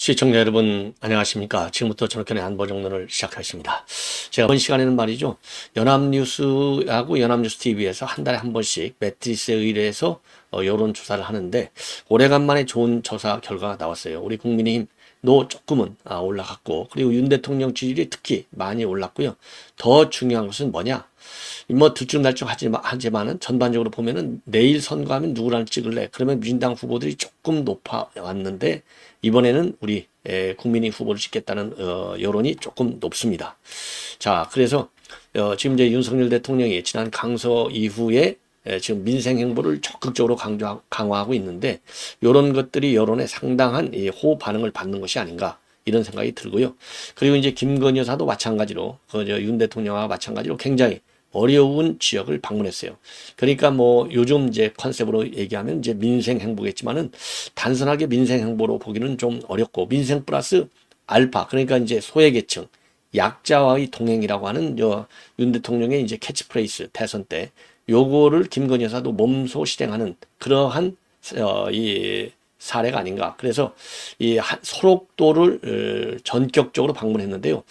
시청자 여러분 안녕하십니까. 지금부터 전학견의 안보정론을 시작하겠습니다. 제가 이번 시간에는 말이죠, 연합뉴스하고 연합뉴스TV에서 한 달에 한 번씩 매트리스에 의뢰해서 여론조사를 하는데, 오래간만에 좋은 조사 결과가 나왔어요. 우리 국민의힘도 조금은 올라갔고, 그리고 윤 대통령 지지율이 특히 많이 올랐고요. 더 중요한 것은 뭐냐, 뭐 들쭉날쭉 하지만은 전반적으로 보면은 내일 선거하면 누구랑 찍을래? 그러면 민주당 후보들이 조금 높아왔는데, 이번에는 우리 국민의 후보를 찍겠다는 여론이 조금 높습니다. 자, 그래서 지금 이제 윤석열 대통령이 지난 강서 이후에 지금 민생 행보를 적극적으로 강화하고 있는데, 이런 것들이 여론에 상당한 호호 반응을 받는 것이 아닌가, 이런 생각이 들고요. 그리고 이제 김건희 여사도 마찬가지로 윤 대통령과 마찬가지로 굉장히 어려운 지역을 방문했어요. 그러니까 뭐 요즘 이제 컨셉으로 얘기하면 이제 민생 행보겠지만은, 단순하게 민생 행보로 보기는 좀 어렵고, 민생 플러스 알파, 그러니까 이제 소외계층, 약자와의 동행이라고 하는 윤 대통령의 이제 캐치프레이즈 대선 때 요거를 김건희 여사도 몸소 실행하는 그러한 이 사례가 아닌가. 그래서 이 소록도를 전격적으로 방문했는데요.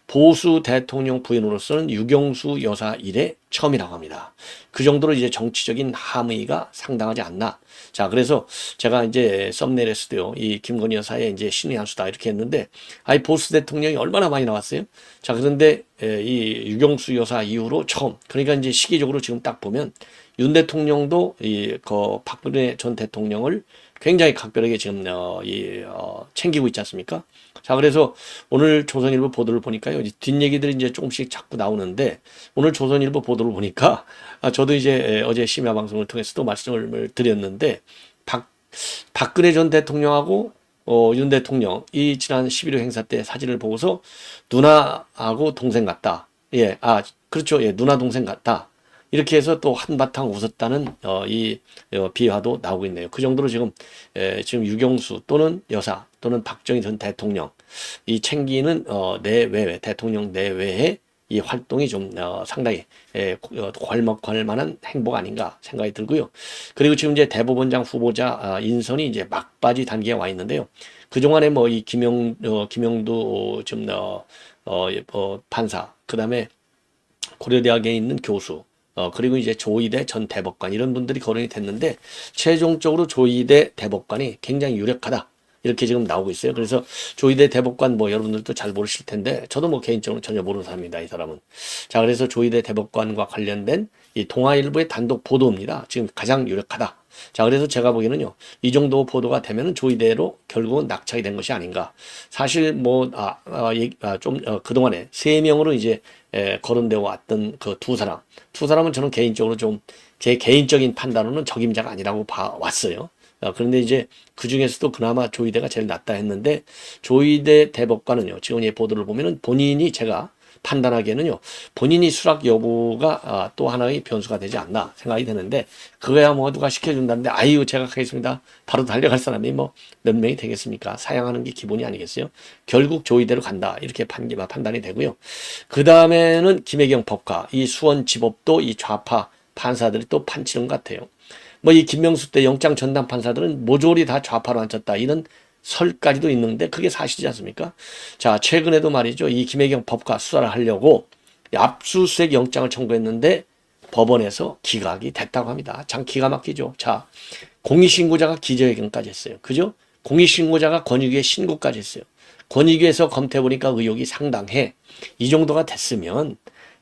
보수 대통령 부인으로서는 유경수 여사 이래 처음이라고 합니다. 그 정도로 이제 정치적인 함의가 상당하지 않나. 자, 그래서 제가 이제 썸네일에서도요, 이 김건희 여사의 이제 신의 한 수다 이렇게 했는데, 아이 보수 대통령이 얼마나 많이 나왔어요? 자, 그런데 이 유경수 여사 이후로 처음. 그러니까 이제 시기적으로 지금 딱 보면 윤 대통령도 박근혜 전 대통령을 굉장히 각별하게 지금 챙기고 있지 않습니까? 자, 그래서 오늘 조선일보 보도를 보니까요, 뒷얘기들이 이제 조금씩 자꾸 나오는데, 오늘 조선일보 보도를 보니까 저도 이제 어제 심야 방송을 통해서도 말씀을 드렸는데, 박근혜 전 대통령하고 윤 대통령 이 지난 11호 행사 때 사진을 보고서 누나하고 동생 같다. 예, 그렇죠. 예, 누나 동생 같다. 이렇게 해서 또 한바탕 웃었다는 비화도 나오고 있네요. 그 정도로 지금 유경수 또는 여사 또는 박정희 전 대통령 이 챙기는 내외 대통령 내외의 이 활동이 좀 상당히 괄먹할 만한 행보가 아닌가 생각이 들고요. 그리고 지금 이제 대법원장 후보자 인선이 이제 막바지 단계에 와 있는데요. 그동안에 뭐 이 김영두 지금 판사, 그다음에 고려대학에 있는 교수, 그리고 이제 조희대 전 대법관, 이런 분들이 거론이 됐는데, 최종적으로 조희대 대법관이 굉장히 유력하다, 이렇게 지금 나오고 있어요. 그래서 조희대 대법관 뭐 여러분들도 잘 모르실 텐데, 저도 뭐 개인적으로 전혀 모르는 사람입니다, 이 사람은. 자, 그래서 조희대 대법관과 관련된 이 동아일보의 단독 보도입니다. 지금 가장 유력하다. 자, 그래서 제가 보기에는요, 이 정도 보도가 되면은 조희대로 결국은 낙찰이 된 것이 아닌가. 사실 뭐 그동안에 3명으로 이제 거론되어 왔던 그 두 사람은 저는 개인적으로 좀 제 개인적인 판단으로는 적임자가 아니라고 봐왔어요. 그런데 이제 그 중에서도 그나마 조희대가 제일 낫다 했는데, 조희대 대법관은요, 지금 이 보도를 보면은 본인이, 제가 판단하기에는요, 본인이 수락 여부가 또 하나의 변수가 되지 않나 생각이 되는데, 그거야 뭐 누가 시켜준다는데, 아유 제가 하겠습니다, 바로 달려갈 사람이 뭐 몇 명이 되겠습니까? 사양하는 게 기본이 아니겠어요? 결국 조의대로 간다, 이렇게 판단이 되고요. 그 다음에는 김혜경 법과 이 수원지법도 이 좌파 판사들이 또 판치는 것 같아요. 뭐 이 김명수 때 영장 전담 판사들은 모조리 다 좌파로 앉혔다, 이런 설까지도 있는데 그게 사실이지 않습니까? 자, 최근에도 말이죠, 이 김혜경 법과 수사를 하려고 압수수색 영장을 청구했는데 법원에서 기각이 됐다고 합니다. 참 기가 막히죠. 자, 공익신고자가 기자회견까지 했어요. 그죠? 공익신고자가 권익위에 신고까지 했어요. 권익위에서 검토해보니까 의혹이 상당해. 이 정도가 됐으면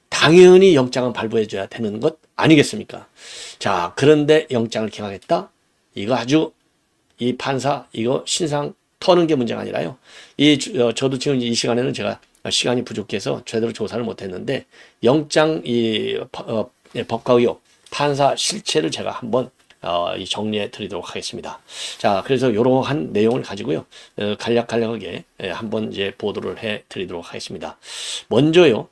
당연히 영장은 발부해줘야 되는 것 아니겠습니까? 자, 그런데 영장을 기각했다? 이거 아주, 이 판사 이거 신상 터는 게 문제가 아니라요, 저도 지금 이 시간에는 제가 시간이 부족해서 제대로 조사를 못했는데, 영장 법과 의혹 판사 실체를 제가 한번 정리해 드리도록 하겠습니다. 자, 그래서 이러한 내용을 가지고요, 간략하게 한번 이제 보도를 해 드리도록 하겠습니다. 먼저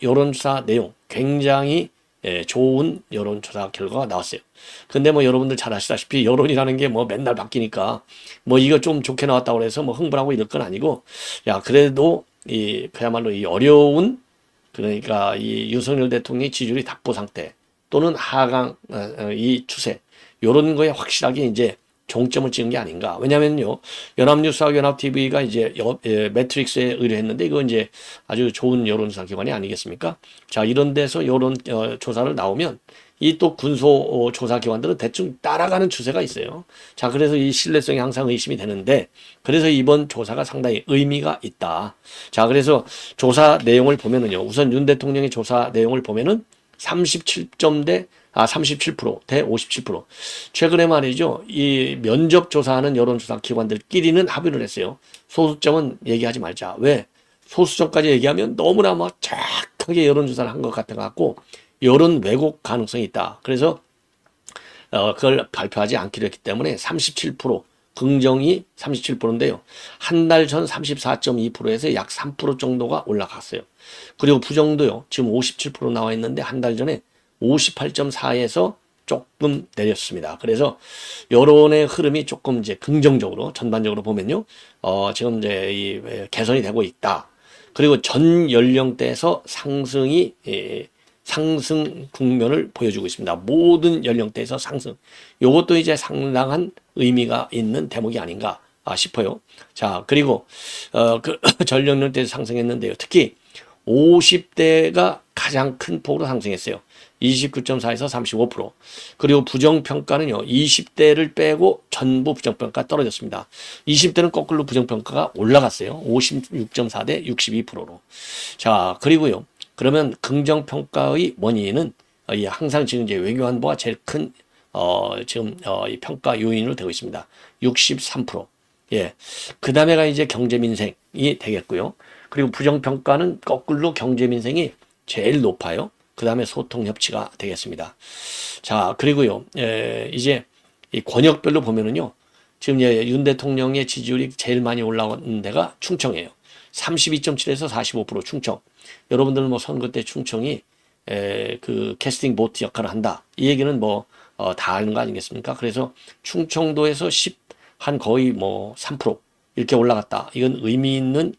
여론조사 내용 굉장히 좋은 여론조사 결과가 나왔어요. 근데 뭐 여러분들 잘 아시다시피 여론이라는 게 뭐 맨날 바뀌니까 뭐 이거 좀 좋게 나왔다고 해서 뭐 흥분하고 이럴 건 아니고, 그래도 그야말로 이 어려운, 그러니까 이 윤석열 대통령의 지지율이 답보 상태 또는 하강 이 추세, 요런 거에 확실하게 이제 종점을 찍은 게 아닌가. 왜냐면요, 연합뉴스하고 연합TV가 이제 매트릭스에 의뢰했는데, 이거 이제 아주 좋은 여론조사 기관이 아니겠습니까? 자, 이런 데서 여론 조사를 나오면, 이 또 군소 조사 기관들은 대충 따라가는 추세가 있어요. 자, 그래서 이 신뢰성이 항상 의심이 되는데, 그래서 이번 조사가 상당히 의미가 있다. 자, 그래서 조사 내용을 보면은요, 우선 윤 대통령의 조사 내용을 보면은 37% 대 57%. 최근에 말이죠, 이 면접 조사하는 여론조사 기관들끼리는 합의를 했어요. 소수점은 얘기하지 말자. 왜? 소수점까지 얘기하면 너무나 뭐 정확하게 여론조사를 한 것 같아갖고 여론 왜곡 가능성이 있다. 그래서 그걸 발표하지 않기로 했기 때문에 37%, 긍정이 37%인데요. 한 달 전 34.2%에서 약 3% 정도가 올라갔어요. 그리고 부정도요. 지금 57% 나와 있는데 한 달 전에 58.4에서 조금 내렸습니다. 그래서 여론의 흐름이 조금 이제 긍정적으로 전반적으로 보면요. 지금 이제 이 개선이 되고 있다. 그리고 전 연령대에서 상승 국면을 보여주고 있습니다. 모든 연령대에서 상승. 요것도 이제 상당한 의미가 있는 대목이 아닌가 싶어요. 자, 그리고 전 연령대에서 상승했는데요. 특히 50대가 가장 큰 폭으로 상승했어요. 29.4에서 35%. 그리고 부정평가는요. 20대를 빼고 전부 부정평가 떨어졌습니다. 20대는 거꾸로 부정평가가 올라갔어요. 56.4 대 62%로. 자, 그리고요. 그러면 긍정평가의 원인은 항상 지금 이제 외교안보가 제일 큰 이 평가 요인으로 되고 있습니다. 63%. 예. 그 다음에가 이제 경제민생이 되겠고요. 그리고 부정평가는 거꾸로 경제민생이 제일 높아요. 그 다음에 소통협치가 되겠습니다. 자, 그리고요. 이제 이 권역별로 보면은요. 지금 윤 대통령의 지지율이 제일 많이 올라온 데가 충청이에요. 32.7에서 45% 충청. 여러분들은 뭐 선거 때 충청이 그 캐스팅 보트 역할을 한다. 이 얘기는 뭐 다 아는 거 아니겠습니까? 그래서 충청도에서 한 거의 뭐 3% 이렇게 올라갔다. 이건 의미 있는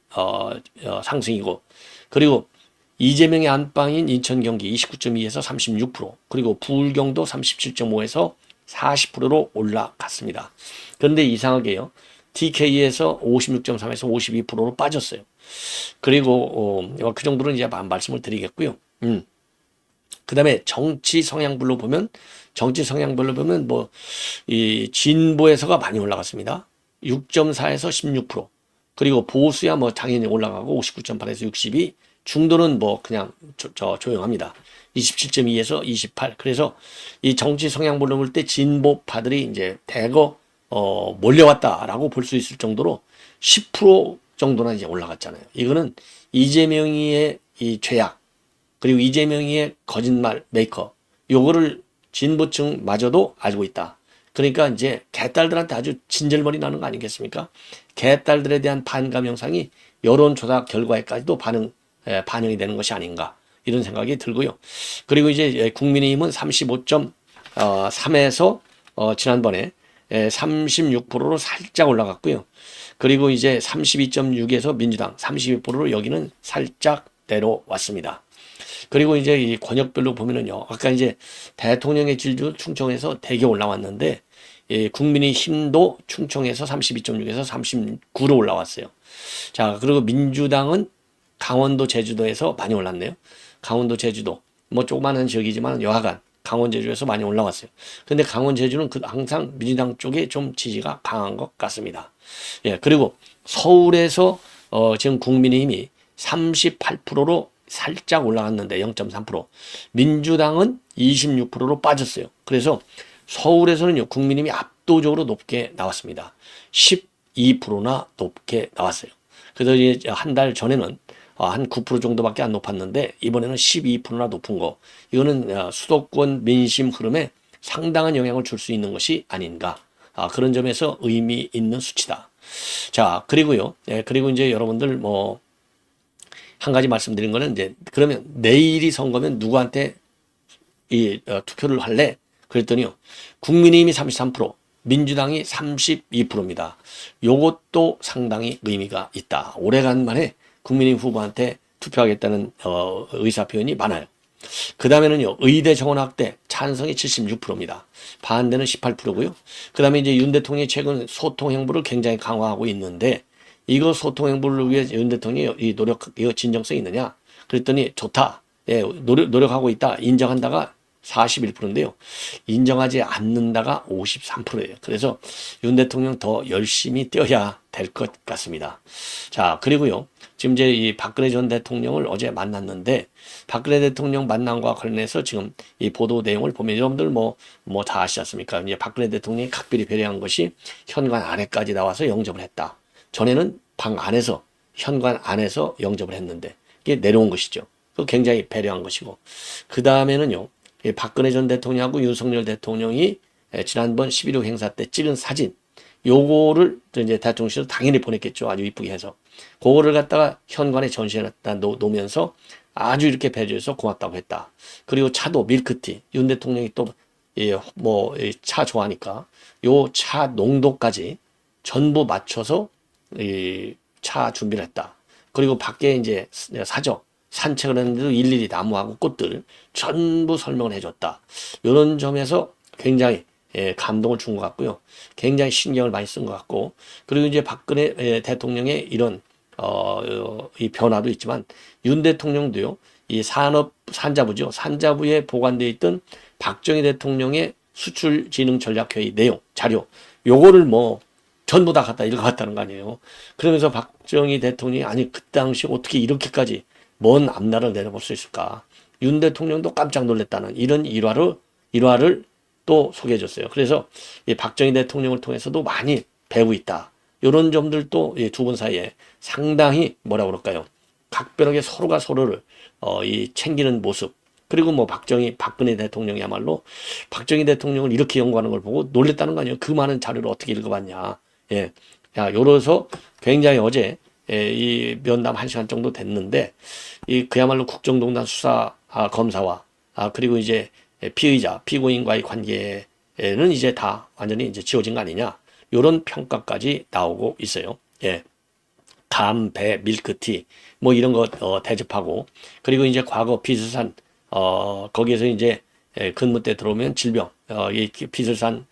상승이고, 그리고 이재명의 안방인 인천 경기 29.2에서 36%, 그리고 부울경도 37.5에서 40%로 올라갔습니다. 그런데 이상하게요. TK에서 56.3에서 52%로 빠졌어요. 그리고 그 정도는 이제 말씀을 드리겠고요. 그 다음에 정치 성향별로 보면 뭐 이 진보에서가 많이 올라갔습니다. 6.4에서 16%. 그리고 보수야 뭐 당연히 올라가고 59.8에서 62. 중도는 뭐 그냥 조용합니다. 27.2에서 28. 그래서 이 정치 성향별로 볼 때 진보파들이 이제 대거 몰려왔다라고 볼 수 있을 정도로 10% 정도나 이제 올라갔잖아요. 이거는 이재명이의 이 죄악, 그리고 이재명이의 거짓말 메이커, 요거를 진보층마저도 알고 있다. 그러니까 이제 개딸들한테 아주 진절머리 나는 거 아니겠습니까? 개딸들에 대한 반감 형상이 여론조사 결과에까지도 반영이 되는 것이 아닌가, 이런 생각이 들고요. 그리고 이제 국민의힘은 35.3에서 지난번에 36%로 살짝 올라갔고요. 그리고 이제 32.6에서 민주당 32%로 여기는 살짝 내려왔습니다. 그리고 이제 이 권역별로 보면은요, 아까 이제 대통령의 지지율 충청에서 되게 올라왔는데, 국민의힘도 충청에서 32.6에서 39로 올라왔어요. 자, 그리고 민주당은 강원도, 제주도에서 많이 올랐네요. 강원도, 제주도. 뭐 조그마한 지역이지만 여하간 강원, 제주에서 많이 올라왔어요. 근데 강원, 제주는 항상 민주당 쪽에 좀 지지가 강한 것 같습니다. 예, 그리고 서울에서 지금 국민의힘이 38%로 살짝 올라갔는데 0.3%. 민주당은 26%로 빠졌어요. 그래서 서울에서는요, 국민의힘이 압도적으로 높게 나왔습니다. 12%나 높게 나왔어요. 그래서 이제 한 달 전에는 한 9% 정도밖에 안 높았는데 이번에는 12%나 높은 거. 이거는 수도권 민심 흐름에 상당한 영향을 줄 수 있는 것이 아닌가. 그런 점에서 의미 있는 수치다. 자, 그리고요. 그리고 이제 여러분들 뭐 한 가지 말씀드린 거는 이제 그러면 내일이 선거면 누구한테 투표를 할래? 그랬더니요. 국민의힘이 33%, 민주당이 32%입니다. 요것도 상당히 의미가 있다. 오래간만에 국민의힘 후보한테 투표하겠다는 의사 표현이 많아요. 그 다음에는요, 의대 정원 확대 찬성이 76%입니다. 반대는 18%고요. 그 다음에 이제 윤 대통령이 최근 소통 행보를 굉장히 강화하고 있는데, 이거 소통 행보를 위해 윤 대통령이 이 이거 진정성이 있느냐? 그랬더니 좋다. 예, 노력하고 있다. 인정한다가 41%인데요. 인정하지 않는다가 53%예요. 그래서 윤 대통령 더 열심히 뛰어야 될 것 같습니다. 자, 그리고요. 지금 이제 이 박근혜 전 대통령을 어제 만났는데, 박근혜 대통령 만남과 관련해서 지금 이 보도 내용을 보면 여러분들 뭐 다 아시지 않습니까? 이제 박근혜 대통령이 각별히 배려한 것이 현관 안에까지 나와서 영접을 했다. 전에는 방 안에서, 현관 안에서 영접을 했는데, 이게 내려온 것이죠. 그 굉장히 배려한 것이고. 그 다음에는요, 박근혜 전 대통령하고 윤석열 대통령이 지난번 11.6 행사 때 찍은 사진, 요거를 이제 대통령실로 당연히 보냈겠죠. 아주 이쁘게 해서. 그거를 갖다가 현관에 전시해놨다 놓으면서 아주 이렇게 배려해서 고맙다고 했다. 그리고 차도 밀크티, 윤 대통령이 또, 차 좋아하니까 요 차 농도까지 전부 맞춰서 이 차 준비를 했다. 그리고 밖에 이제 사적, 산책을 했는데도 일일이 나무하고 꽃들 전부 설명을 해줬다. 이런 점에서 굉장히 감동을 준 것 같고요. 굉장히 신경을 많이 쓴 것 같고, 그리고 이제 박근혜 대통령의 이런 이 변화도 있지만 윤 대통령도요, 이 산자부죠. 산자부에 보관되어 있던 박정희 대통령의 수출진흥전략회의 내용, 자료, 요거를 뭐 전부 다 갖다 읽어갔다는 거 아니에요. 그러면서 박정희 대통령이 아니 그 당시 어떻게 이렇게까지 먼 앞날을 내려볼 수 있을까? 윤 대통령도 깜짝 놀랐다는 이런 일화를 또 소개해 줬어요. 그래서 이 박정희 대통령을 통해서도 많이 배우고 있다. 이런 점들도 두 분 사이에 상당히 뭐라 그럴까요? 각별하게 서로가 서로를 이 챙기는 모습. 그리고 뭐 박근혜 대통령이야말로 박정희 대통령을 이렇게 연구하는 걸 보고 놀랬다는 거 아니에요. 그 많은 자료를 어떻게 읽어봤냐. 예. 자, 요래서 굉장히 어제 이 면담 1시간 정도 됐는데, 그야말로 국정농단 수사 검사와 그리고 이제 피의자, 피고인과의 관계는 이제 다 완전히 이제 지워진 거 아니냐. 요런 평가까지 나오고 있어요. 예. 감, 배, 밀크티, 뭐 이런 거 대접하고, 그리고 이제 과거 비슬산, 거기에서 이제 근무 때 들어오면 질병, 이 비슬산,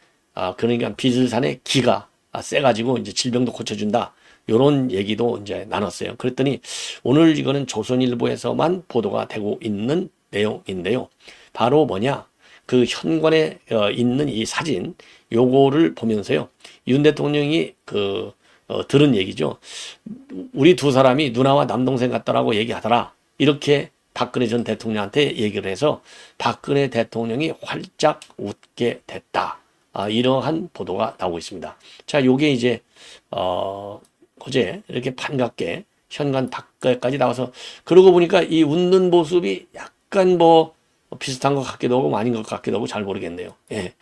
그러니까 비슬산의 기가 세가지고 이제 질병도 고쳐준다. 요런 얘기도 이제 나눴어요. 그랬더니 오늘 이거는 조선일보에서만 보도가 되고 있는 내용인데요. 바로 뭐냐? 그 현관에 있는 이 사진, 요거를 보면서요. 윤 대통령이 들은 얘기죠. 우리 두 사람이 누나와 남동생 같다라고 얘기하더라. 이렇게 박근혜 전 대통령한테 얘기를 해서 박근혜 대통령이 활짝 웃게 됐다. 이러한 보도가 나오고 있습니다. 자, 요게 이제, 어제 이렇게 반갑게 현관 밖까지 나와서, 그러고 보니까 이 웃는 모습이 약간 뭐 비슷한 것 같기도 하고 아닌 것 같기도 하고 잘 모르겠네요. 예.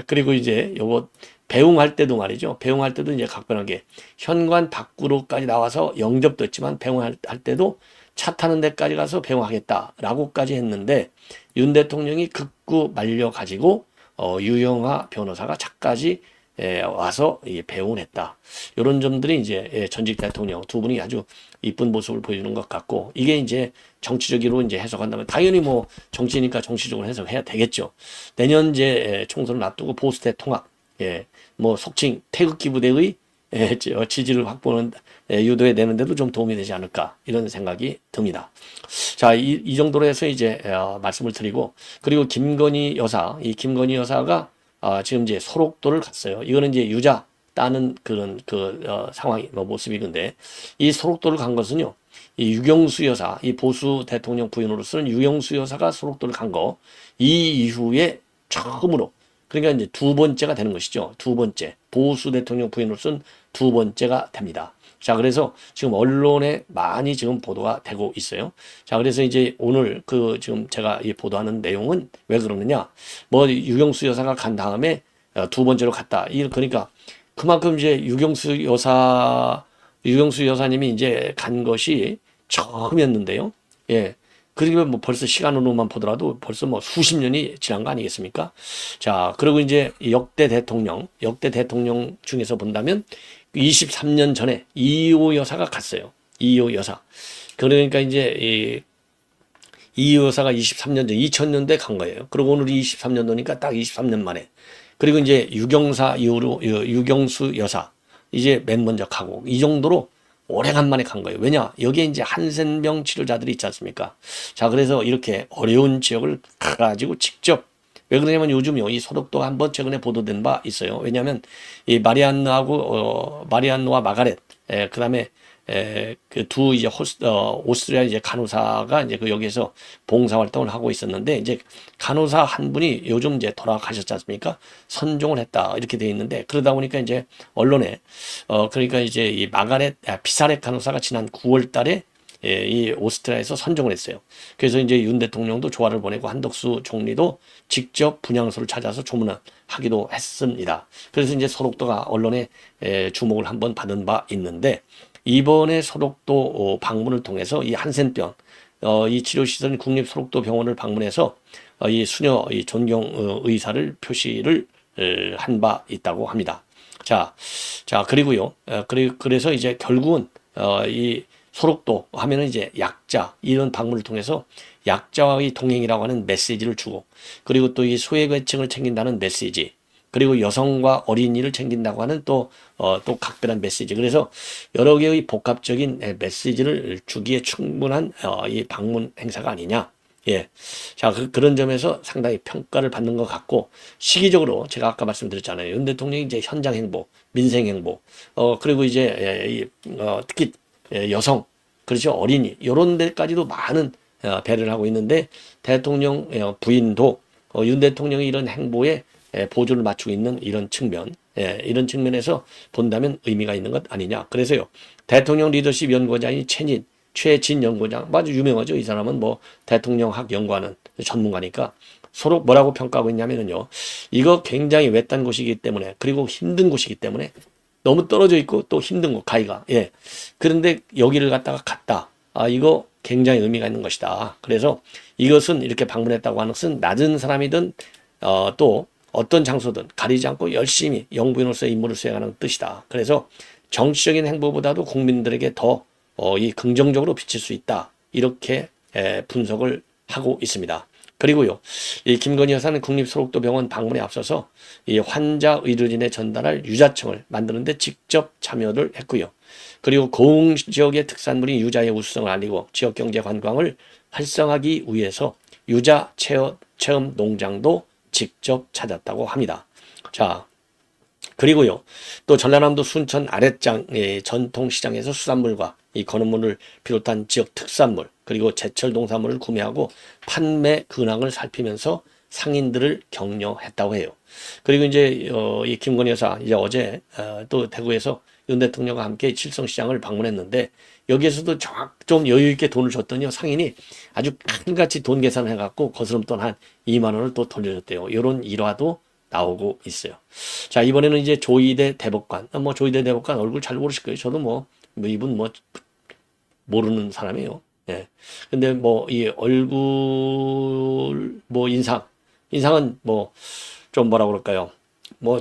그리고 이제 요거 배웅할 때도 말이죠. 배웅할 때도 이제 각별하게 현관 밖으로까지 나와서 영접도 했지만 배웅할 때도 차 타는 데까지 가서 배웅하겠다라고까지 했는데, 윤 대통령이 극구 말려가지고 유영하 변호사가 차까지 와서 배웅을 했다. 이런 점들이 이제 전직 대통령 두 분이 아주 이쁜 모습을 보여주는 것 같고, 이게 이제 정치적으로 이제 해석한다면 당연히 뭐 정치니까 정치적으로 해석해야 되겠죠. 내년 이제 총선을 앞두고 보수대 통합, 뭐 속칭 태극기 부대의 지지를 확보하는 유도해 내는데도 좀 도움이 되지 않을까 이런 생각이 듭니다. 자, 이 정도로 해서 이제 말씀을 드리고, 그리고 김건희 여사가 지금 이제 소록도를 갔어요. 이거는 이제 유자 따는 그런 상황이 모습이건데, 이 소록도를 간 것은요, 이 유경수 여사, 이 보수 대통령 부인으로서는 유경수 여사가 소록도를 간 거, 이 이후에 처음으로, 그러니까 이제 두 번째가 되는 것이죠. 두 번째. 보수 대통령 부인으로서는 두 번째가 됩니다. 자, 그래서 지금 언론에 많이 지금 보도가 되고 있어요. 자, 그래서 이제 오늘 지금 제가 이 보도하는 내용은 왜 그러느냐. 뭐 유경수 여사가 간 다음에 두 번째로 갔다. 그러니까 그만큼 이제 유경수 여사님이 이제 간 것이 처음이었는데요. 예. 그리고 뭐 벌써 시간으로만 보더라도 벌써 뭐 수십 년이 지난 거 아니겠습니까? 자, 그리고 이제 역대 대통령 중에서 본다면 23년 전에 이호 여사가 갔어요. 이호 여사. 그러니까 이제 이 여사가 23년 전 2000년도에 간 거예요. 그리고 오늘이 23년도니까 딱 23년 만에. 그리고 이제 유경사 이후로 유경수 여사 이제 맨 먼저 가고 이 정도로 오래간만에 간 거예요. 왜냐? 여기에 이제 한센병 치료자들이 있지 않습니까? 자, 그래서 이렇게 어려운 지역을 가가지고 직접 왜 그러냐면 요즘요, 이 소독도가 한번 최근에 보도된 바 있어요. 왜냐하면 이 마리안느와 마가렛, 그 다음에 그 두 이제 오스트리아 이제 간호사가 이제 그 여기에서 봉사 활동을 하고 있었는데 이제 간호사 한 분이 요즘 이제 돌아가셨지 않습니까? 선종을 했다 이렇게 돼 있는데 그러다 보니까 이제 언론에 그러니까 이제 이 피사렛 간호사가 지난 9월달에 이 오스트리아에서 선종을 했어요. 그래서 이제 윤 대통령도 조화를 보내고 한덕수 총리도 직접 분향소를 찾아서 조문하기도 했습니다. 그래서 이제 소독도가 언론에 주목을 한번 받은 바 있는데 이번에 소독도 방문을 통해서 이 한센병 이 치료시설 국립소독도 병원을 방문해서 이 수녀 이 존경 의사를 표시를 한 바 있다고 합니다. 자 그리고요. 그래서 이제 결국은 이 소록도 하면은 이제 약자 이런 방문을 통해서 약자와의 동행이라고 하는 메시지를 주고 그리고 또 이 소외계층을 챙긴다는 메시지 그리고 여성과 어린이를 챙긴다고 하는 또 각별한 메시지 그래서 여러 개의 복합적인 메시지를 주기에 충분한 이 방문 행사가 아니냐. 예. 자, 그런 점에서 상당히 평가를 받는 것 같고, 시기적으로 제가 아까 말씀드렸잖아요. 윤 대통령이 이제 현장 행보, 민생 행보, 그리고 이제, 특히 여성, 그렇죠. 어린이, 요런 데까지도 많은 배려를 하고 있는데, 대통령 부인도 윤 대통령이 이런 행보에 보조를 맞추고 있는 이런 측면, 이런 측면에서 본다면 의미가 있는 것 아니냐. 그래서요, 대통령 리더십 연구원장이 최진 연구원장, 아주 유명하죠. 이 사람은 뭐 대통령학 연구하는 전문가니까 서로 뭐라고 평가하고 있냐면요. 이거 굉장히 외딴 곳이기 때문에 그리고 힘든 곳이기 때문에 너무 떨어져 있고 또 힘든 곳, 가기가. 예. 그런데 여기를 갔다. 이거 굉장히 의미가 있는 것이다. 그래서 이것은 이렇게 방문했다고 하는 것은 낮은 사람이든 또 어떤 장소든 가리지 않고 열심히 영부인으로서의 임무를 수행하는 뜻이다. 그래서 정치적인 행보보다도 국민들에게 더 이 긍정적으로 비칠 수 있다. 이렇게 분석을 하고 있습니다. 그리고요, 이 김건희 여사는 국립소록도병원 방문에 앞서서 이 환자 의료진에 전달할 유자청을 만드는데 직접 참여를 했고요. 그리고 고흥 지역의 특산물인 유자의 우수성을 알리고 지역 경제 관광을 활성화하기 위해서 유자 체험 농장도 직접 찾았다고 합니다. 자, 그리고요, 또 전라남도 순천 아랫장의 전통시장에서 수산물과 이 건어물을 비롯한 지역 특산물 그리고 제철 농산물을 구매하고 판매 근황을 살피면서 상인들을 격려했다고 해요. 그리고 이제 이 김건희 여사 이제 어제 또 대구에서 윤 대통령과 함께 칠성시장을 방문했는데 여기에서도 좀 여유 있게 돈을 줬더니 상인이 아주 칼같이 돈 계산을 해갖고 거스름돈 한 2만 원을 또 돌려줬대요. 이런 일화도 나오고 있어요. 자, 이번에는 이제 조이대 대법관, 조이대 대법관 얼굴 잘 모르실 거예요. 저도 이분 모르는 사람이에요. 예. 근데 이 얼굴, 인상은 좀 뭐라 그럴까요?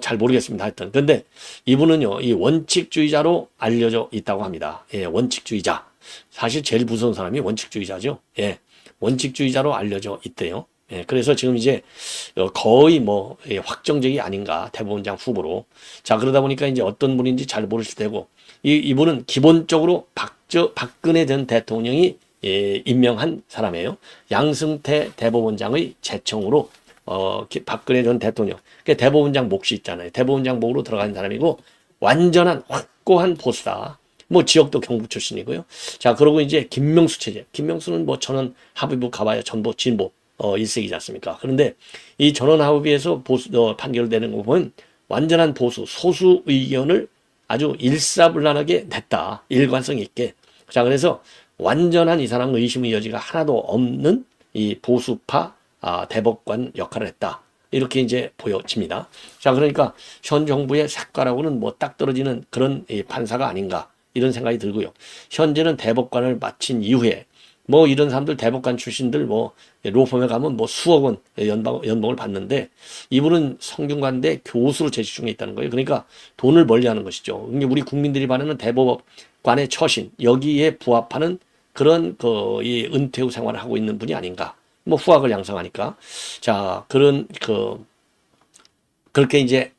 잘 모르겠습니다. 하여튼. 근데 이분은요, 이 원칙주의자로 알려져 있다고 합니다. 예, 원칙주의자. 사실 제일 무서운 사람이 원칙주의자죠. 예. 원칙주의자로 알려져 있대요. 예, 그래서 지금 이제 거의 확정적이 아닌가 대법원장 후보로. 자, 그러다 보니까 이제 어떤 분인지 잘 모르실 테고 이분은 기본적으로 박근혜 전 대통령이 임명한 사람이에요. 양승태 대법원장의 제청으로 박근혜 전 대통령 그러니까 대법원장 몫이 있잖아요. 대법원장 몫으로 들어간 사람이고 완전한 확고한 보수다. 지역도 경북 출신이고요. 자, 그러고 이제 김명수 체제. 김명수는 전원 합의부 가봐야 전부 진보 일색이지 않습니까? 그런데 이 전원합의에서 판결되는 거 보면 완전한 보수, 소수 의견을 아주 일사불란하게 냈다. 일관성 있게. 자, 그래서 완전한 이 사람 의심의 여지가 하나도 없는 이 보수파 대법관 역할을 했다. 이렇게 이제 보여집니다. 자, 그러니까 현 정부의 색깔하고는 딱 떨어지는 그런 판사가 아닌가 이런 생각이 들고요. 현재는 대법관을 마친 이후에 이런 사람들 대법관 출신들 로펌에 가면 수억 원 연봉을 받는데 이분은 성균관대 교수로 재직 중에 있다는 거예요. 그러니까 돈을 멀리 하는 것이죠. 우리 국민들이 바라는 대법관의 처신 여기에 부합하는 그런 이 은퇴 후 생활을 하고 있는 분이 아닌가. 뭐 후학을 양성하니까. 자, 그렇게 이제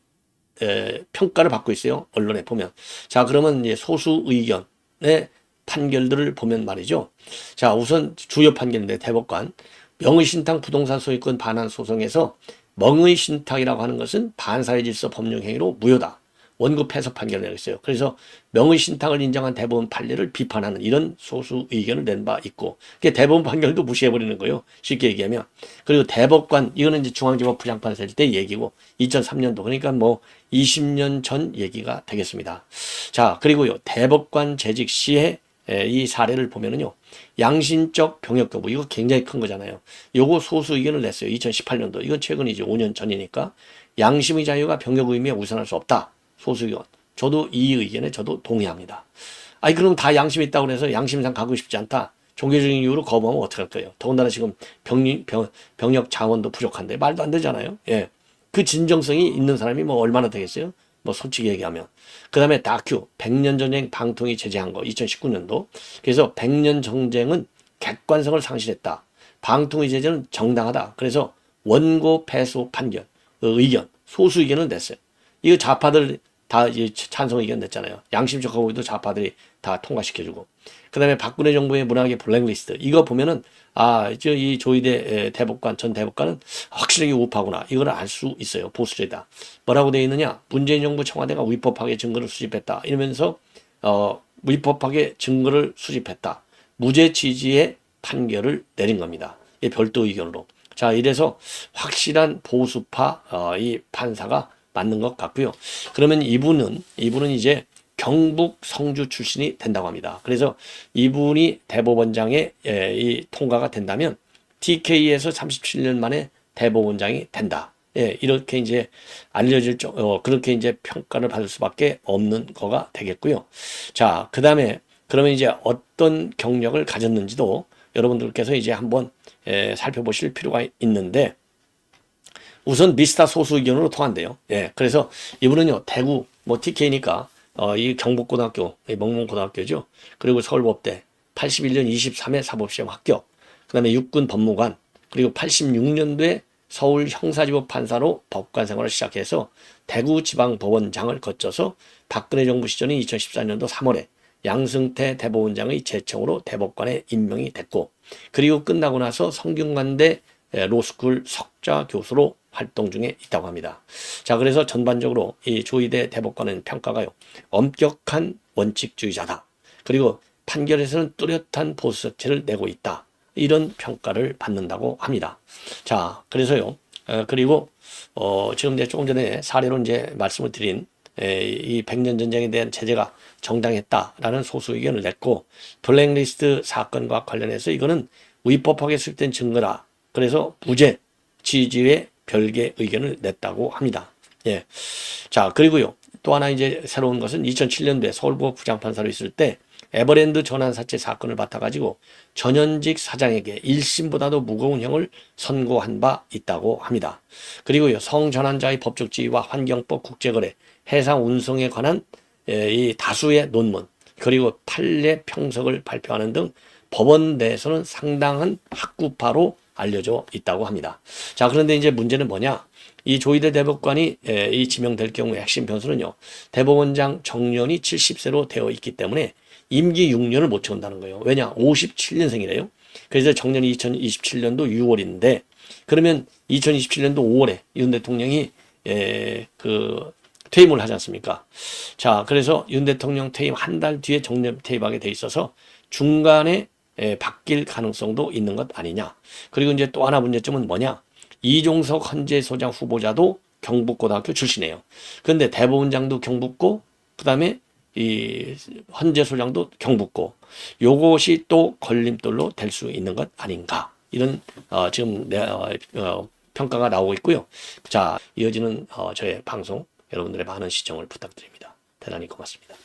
평가를 받고 있어요. 언론에 보면. 자, 그러면 이제 소수 의견의 판결들을 보면 말이죠. 자, 우선 주요 판결인데 대법관 명의신탁 부동산 소유권 반환 소송에서 명의신탁이라고 하는 것은 반사회 질서 법령 행위로 무효다. 원고 패소 판결을 내렸어요. 그래서 명의신탁을 인정한 대법원 판례를 비판하는 이런 소수 의견을 낸 바 있고, 그게 대법원 판결도 무시해버리는 거예요. 쉽게 얘기하면. 그리고 대법관, 이거는 이제 중앙지법 부장판사 때 얘기고, 2003년도, 그러니까 뭐 20년 전 얘기가 되겠습니다. 자, 그리고요, 대법관 재직 시에 이 사례를 보면은요, 양심적 병역 거부, 이거 굉장히 큰 거잖아요. 요거 소수 의견을 냈어요. 2018년도. 이건 최근이죠. 5년 전이니까. 양심의 자유가 병역 의무에 우선할 수 없다. 소수 의견. 저도 이 의견에 저도 동의합니다. 아니, 그럼 다 양심이 있다고 해서 양심상 가고 싶지 않다. 종교적인 이유로 거부하면 어떡할 거예요? 더군다나 지금 병역 자원도 부족한데 말도 안 되잖아요. 예. 그 진정성이 있는 사람이 뭐 얼마나 되겠어요? 뭐 솔직히 얘기하면. 그 다음에 다큐 100년 전쟁 방통위 제재한 거 2019년도. 그래서 100년 전쟁은 객관성을 상실했다. 방통위 제재는 정당하다. 그래서 원고 패소 판결, 의견, 소수 의견을 냈어요. 이거 좌파들 다 찬성 의견 냈잖아요. 양심적 거부도 좌파들이 다 통과시켜주고. 그 다음에 박근혜 정부의 문학의 블랙리스트. 이거 보면은, 이 조희대 전 대법관은 확실하게 우파구나. 이걸 알 수 있어요. 보수제다. 뭐라고 되어 있느냐? 문재인 정부 청와대가 위법하게 증거를 수집했다. 이러면서, 위법하게 증거를 수집했다. 무죄 취지의 판결을 내린 겁니다. 이 별도 의견으로. 자, 이래서 확실한 보수파, 이 판사가 맞는 것 같고요. 그러면 이분은 이제 경북 성주 출신이 된다고 합니다. 그래서 이분이 대법원장에 이 통과가 된다면 TK에서 37년 만에 대법원장이 된다. 예, 이렇게 이제 그렇게 이제 평가를 받을 수밖에 없는 거가 되겠고요. 자, 그 다음에 그러면 이제 어떤 경력을 가졌는지도 여러분들께서 이제 한번 살펴보실 필요가 있는데, 우선 미스터 소수 의견으로 통한대요. 예, 그래서 이분은요, 대구, 뭐 TK니까, 이 경북고등학교, 멍멍고등학교죠. 그리고 서울법대, 81년 23회 사법시험 합격. 그 다음에 육군 법무관, 그리고 86년도에 서울 형사지법 판사로 법관 생활을 시작해서 대구지방법원장을 거쳐서 박근혜 정부 시절인 2014년도 3월에 양승태 대법원장의 제청으로 대법관에 임명이 됐고, 그리고 끝나고 나서 성균관대 로스쿨 석좌 교수로 활동 중에 있다고 합니다. 자, 그래서 전반적으로 이 조희대 대법관은 평가가요, 엄격한 원칙주의자다. 그리고 판결에서는 뚜렷한 보수처를 내고 있다. 이런 평가를 받는다고 합니다. 자, 그래서요, 그리고 지금 이제 조금 전에 사례로 이제 말씀을 드린 이 100년 전쟁에 대한 제재가 정당했다라는 소수 의견을 냈고, 블랙리스트 사건과 관련해서 이거는 위법하게 수집된 증거라. 그래서 무죄 취지의 별개 의견을 냈다고 합니다. 예. 자, 그리고요, 또 하나 이제 새로운 것은 2007년도에 서울법 부장판사로 있을 때 에버랜드 전환사채 사건을 맡아가지고 전현직 사장에게 1심보다도 무거운 형을 선고한 바 있다고 합니다. 그리고요, 성전환자의 법적 지위와 환경법, 국제거래, 해상 운송에 관한 이 다수의 논문, 그리고 판례 평석을 발표하는 등 법원 내에서는 상당한 학구파로 알려져 있다고 합니다. 자, 그런데 이제 문제는 뭐냐? 이 조희대 대법관이 이 지명될 경우에 핵심 변수는요, 대법원장 정년이 70세로 되어 있기 때문에 임기 6년을 못 채운다는 거예요. 왜냐? 57년생이래요. 그래서 정년이 2027년도 6월인데, 그러면 2027년도 5월에 윤 대통령이 퇴임을 하지 않습니까? 자, 그래서 윤 대통령 퇴임 한 달 뒤에 정년 퇴임하게 돼 있어서 중간에 바뀔 가능성도 있는 것 아니냐. 그리고 이제 또 하나 문제점은 뭐냐? 이종석 헌재소장 후보자도 경북고등학교 출신이에요. 그런데 대법원장도 경북고, 그 다음에 이 헌재소장도 경북고, 요것이 또 걸림돌로 될 수 있는 것 아닌가. 이런 지금 평가가 나오고 있고요. 자, 이어지는 저의 방송 여러분들의 많은 시청을 부탁드립니다. 대단히 고맙습니다.